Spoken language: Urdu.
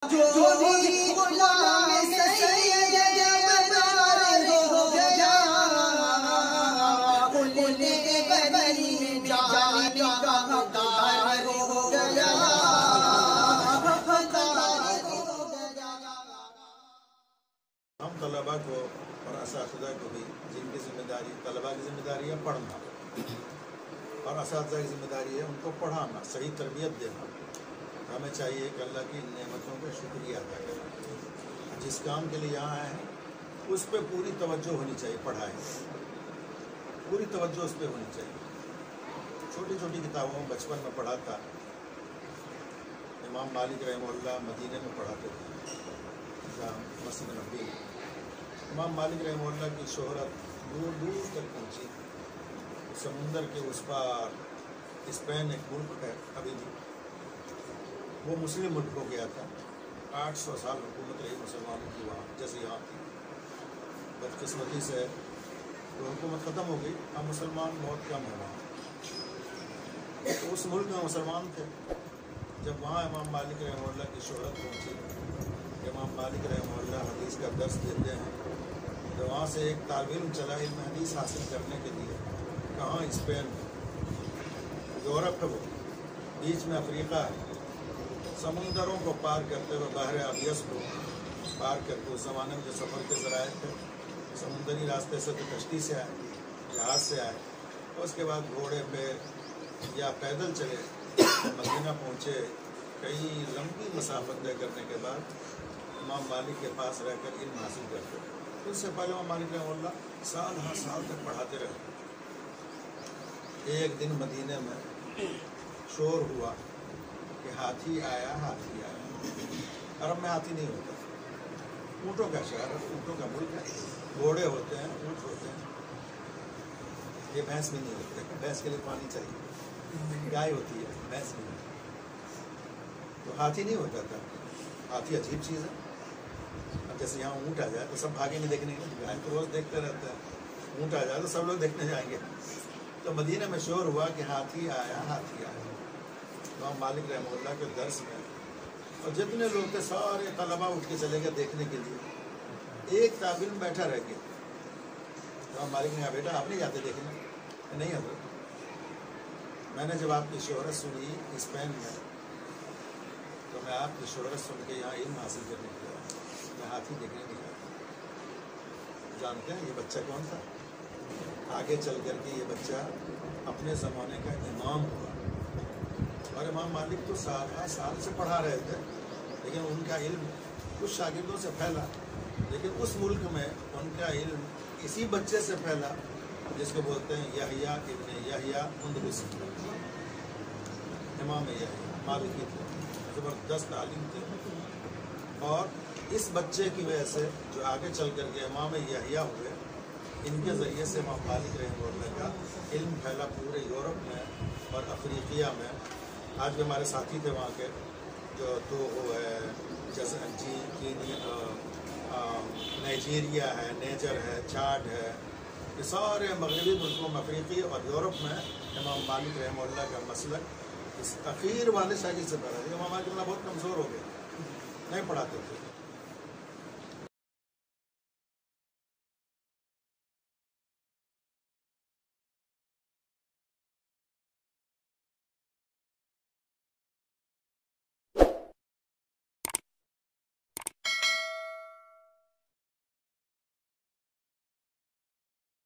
طلبا کو اور اساتذہ کو بھی جن کی ذمہ داری طلبا کی ذمہ داری ہے پڑھنا اور اساتذہ کی ذمہ داری ہے ان کو پڑھانا، صحیح تربیت دینا. ہمیں چاہیے کہ اللہ کی نعمتوں کا شکریہ ادا کریں. جس کام کے لیے یہاں آئے ہیں اس پہ پوری توجہ ہونی چاہیے، پڑھائی پوری توجہ اس پہ ہونی چاہیے. چھوٹی چھوٹی کتابوں میں بچپن میں پڑھا تھا. امام مالک رحمہ اللہ مدینے میں پڑھاتے تھے جہاں مسجد نبوی. امام مالک رحمہ اللہ کی شہرت دور دور تک پہنچی. سمندر کے اس پار اسپین ایک ملک ہے ابھی بھی، وہ مسلم ملک ہو گیا تھا. 800 سال حکومت رہی مسلمانوں کی وہاں، جیسے یہاں کی. بدقسمتی سے وہ حکومت ختم ہو گئی. اب مسلمان بہت کم ہیں وہاں. تو اس ملک میں مسلمان تھے. جب وہاں امام مالک رحمہ اللہ کی شہرت پہنچی، امام مالک رحمہ اللہ حدیث کا درس دیتے ہیں، تو وہاں سے ایک طالب علم چلا علم حدیث حاصل کرنے کے لیے. کہاں؟ اسپین میں. یورپ ہے وہ، بیچ میں افریقہ ہے. سمندروں کو پار کرتے ہوئے بحر ابیض کو پار کرتے، اس زمانے میں جو سفر کے ذرائع تھے سمندری راستے سے تو کشتی سے آئے، جہاز سے آئے. اس کے بعد گھوڑے پہ یا پیدل چلے، مدینہ پہنچے. کئی لمبی مسافت طے کرنے کے بعد امام مالک کے پاس رہ کر علم حاصل کرتے. اس سے پہلے امام مالک رحمہ اللہ سال ہر سال تک پڑھاتے رہے. ایک دن مدینے میں شور ہوا کہ ہاتھی آیا، ہاتھی آیا. عرب میں ہاتھی نہیں ہوتا، اونٹوں کا شہر ہے، اونٹوں کا ملک ہے. گھوڑے ہوتے ہیں، اونٹ ہوتے ہیں. یہ بھینس بھی نہیں ہوتے، بھینس کے لیے پانی چاہیے. گائے ہوتی ہے، بھینس نہیں ہوتی. تو ہاتھی نہیں ہوتا تھا. ہاتھی عجیب چیز ہے. اب جیسے یہاں اونٹ آ جائے تو سب بھاگیں گے دیکھنے کے. گائے تو روز دیکھتے رہتے ہیں، اونٹ آ جائے تو سب لوگ دیکھنے جائیں گے. تو مدینہ میں شور ہوا کہ ہاتھی آیا، ہاتھی آیا. امام مالک رحمہ اللہ کے درس میں اور جتنے لوگ تھے سارے طلباء اٹھ کے چلے گئے دیکھنے کے لیے. ایک طالب علم بیٹھا رہ گیا. امام مالک نے کہا بیٹا آپ نہیں جاتے دیکھنے؟ نہیں حضرت، میں نے جب آپ کی شہرت سنی اسپین میں تو میں آپ کی شہرت سن کے یہاں علم حاصل کرنے کے لیے میں ہاتھی دیکھنے نہیں جاتا. جانتے ہیں یہ بچہ کون تھا؟ آگے چل کر کے یہ بچہ اپنے زمانے کا امام ہوا. اور امام مالک تو سال سال سے پڑھا رہے تھے، لیکن ان کا علم کچھ شاگردوں سے پھیلا. لیکن اس ملک میں ان کا علم اسی بچے سے پھیلا جس کو بولتے ہیں یحییٰ ابن یحییٰ اندلسی. امام یحییٰ مالکی تھے، زبردست عالم تھے. اور اس بچے کی وجہ سے جو آگے چل کر کے امام یحییٰ ہوئے، ان کے ذریعے سے امام مالک رحمہ اللہ کا علم پھیلا پورے یورپ میں اور افریقیہ میں. آج بھی ہمارے ساتھی تھے وہاں کے، جو توگو ہے، جیسے نائجیریا ہے، نیجر ہے، چاڈ ہے. یہ سارے مغربی ملکوں میں، افریقی اور یورپ میں امام مالک رحمہ اللہ کا مسلک اس اخیر والے شاگرد سے پڑھا. امام مالک بہت کمزور ہو گئے، نہیں پڑھاتے تھے.